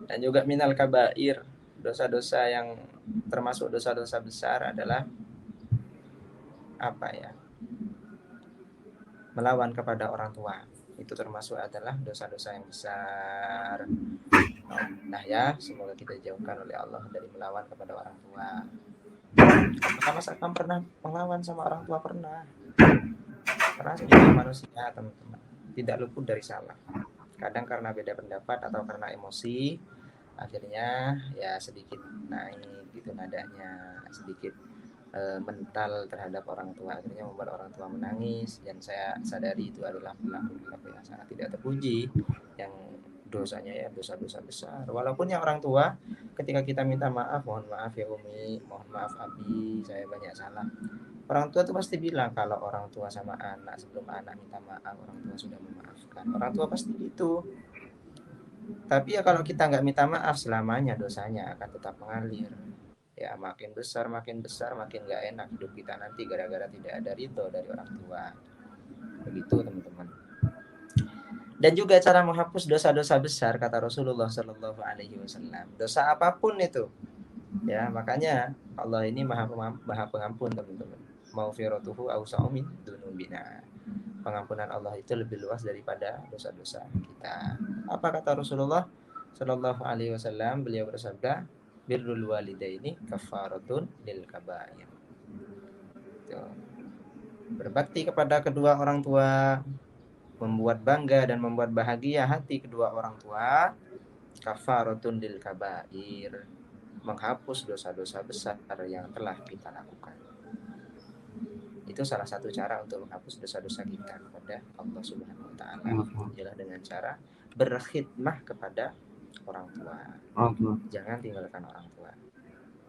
Dan juga minal kabair, dosa-dosa yang termasuk dosa-dosa besar adalah apa ya? Melawan kepada orang tua. Itu termasuk adalah dosa-dosa yang besar. Nah ya, semoga kita dijauhkan oleh Allah dari melawan kepada orang tua. Apakah Mas Akam pernah melawan sama orang tua? Pernah. Karena sebagai manusia, teman-teman, tidak luput dari salah. Kadang karena beda pendapat atau karena emosi, akhirnya ya sedikit naik gitu nadanya, sedikit mental terhadap orang tua, akhirnya membuat orang tua menangis. Dan saya sadari itu adalah perilaku yang sangat tidak terpuji, yang dosanya ya dosa-dosa besar. Walaupun yang orang tua ketika kita minta maaf, mohon maaf ya Umi, mohon maaf Abi, saya banyak salah, orang tua tuh pasti bilang kalau orang tua sama anak sebelum anak minta maaf orang tua sudah memaafkan, orang tua pasti gitu. Tapi ya kalau kita nggak minta maaf selamanya dosanya akan tetap mengalir. Ya makin besar makin nggak enak hidup kita nanti gara-gara tidak ada ridho dari orang tua. Begitu teman-teman. Dan juga cara menghapus dosa-dosa besar kata Rasulullah Shallallahu Alaihi Wasallam. Dosa apapun itu, ya makanya Allah ini maha pengampun teman-teman. Maufiratuhu awsa'u min dunubina. Pengampunan Allah itu lebih luas daripada dosa-dosa kita. Apa kata Rasulullah Shallallahu Alaihi Wasallam? Beliau bersabda, birrul walidaini kafaratun lil kabair. Berbakti kepada kedua orang tua membuat bangga dan membuat bahagia hati kedua orang tua, kafaratun lil kabair, menghapus dosa-dosa besar yang telah kita lakukan. Itu salah satu cara untuk menghapus dosa-dosa kita kepada Allah Subhanahu wa taala, ialah dengan cara berkhidmah kepada orang tua. Jangan tinggalkan orang tua.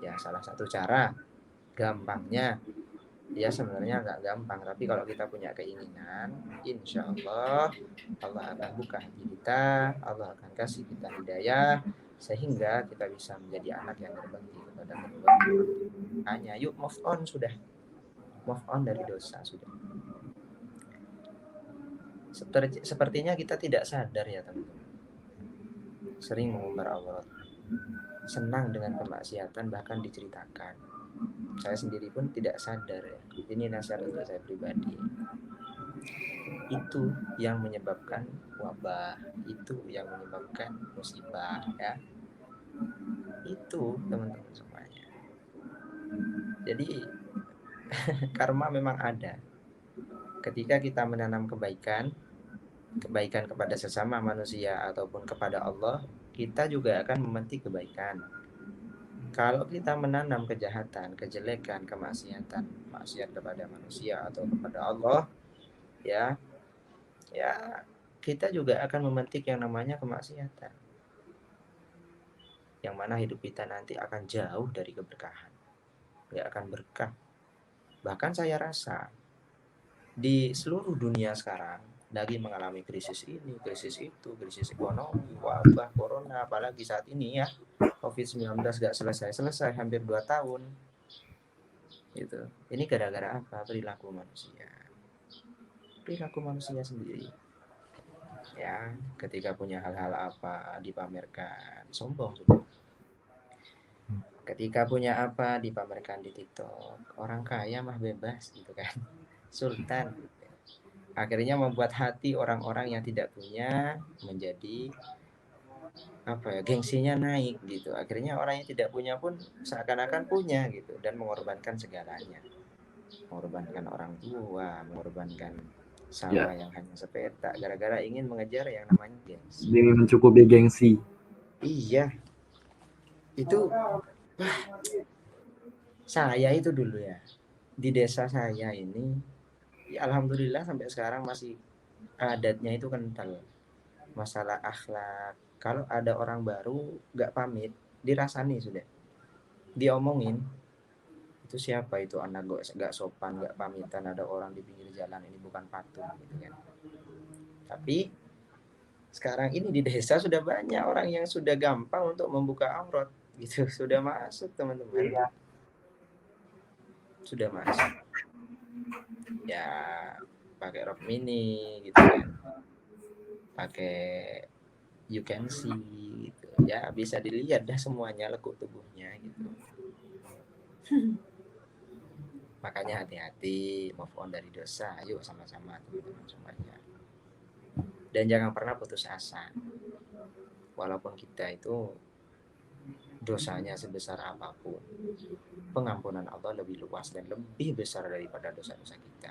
Ya, salah satu cara, gampangnya ya sebenarnya nggak gampang, tapi kalau kita punya keinginan, insya Allah Allah akan buka hati kita, Allah akan kasih kita hidayah sehingga kita bisa menjadi anak yang berbakti kepada kedua hanya yuk move on, sudah move on dari dosa sudah. Sepertinya kita tidak sadar ya teman-teman, sering mengumbar aurat, senang dengan kemaksiatan, bahkan diceritakan. Saya sendiri pun tidak sadar ya. Ini nasihat untuk saya pribadi. Itu yang menyebabkan wabah, itu yang menyebabkan musibah ya. Itu teman-teman semuanya. Jadi karma memang ada. Ketika kita menanam kebaikan kepada sesama manusia ataupun kepada Allah, kita juga akan memetik kebaikan. Kalau kita menanam kejahatan, kejelekan, kemaksiatan, maksiat kepada manusia atau kepada Allah, ya kita juga akan memetik yang namanya kemaksiatan, yang mana hidup kita nanti akan jauh dari keberkahan, nggak akan berkah. Bahkan saya rasa di seluruh dunia sekarang lagi mengalami krisis ini, krisis itu, krisis ekonomi, wabah, corona, apalagi saat ini ya, COVID-19 gak selesai-selesai, hampir 2 tahun. Gitu. Ini gara-gara apa? Perilaku manusia. Perilaku manusia sendiri. Ya, ketika punya hal-hal apa dipamerkan, sombong sudah. Ketika punya apa dipamerkan di TikTok, orang kaya mah bebas gitu kan. Sultan. Akhirnya membuat hati orang-orang yang tidak punya menjadi apa ya, gengsinya naik gitu. Akhirnya orang yang tidak punya pun seakan-akan punya gitu dan mengorbankan segalanya. Mengorbankan orang tua, mengorbankan sawah yang hanya sepetak gara-gara ingin mengejar yang namanya gengsi. Ingin mencukupi gengsi. Iya. Itu saya itu dulu ya. Di desa saya ini ya alhamdulillah sampai sekarang masih adatnya itu kental. Masalah akhlak. Kalau ada orang baru gak pamit, dirasani sudah. Diomongin, itu siapa itu anak gak sopan, gak pamitan, ada orang di pinggir jalan, ini bukan patung gitu kan. Tapi sekarang ini di desa sudah banyak orang yang sudah gampang untuk membuka aurat gitu, sudah masuk teman-teman, sudah masuk ya, pakai rok mini gitu kan, pakai you can see gitu. ya bisa dilihat dah semuanya lekuk tubuhnya gitu. Makanya hati-hati, move on dari dosa. Ayo sama-sama teman-teman semuanya. Dan jangan pernah putus asa. Walaupun kita itu dosanya sebesar apapun, pengampunan Allah lebih luas dan lebih besar daripada dosa-dosa kita.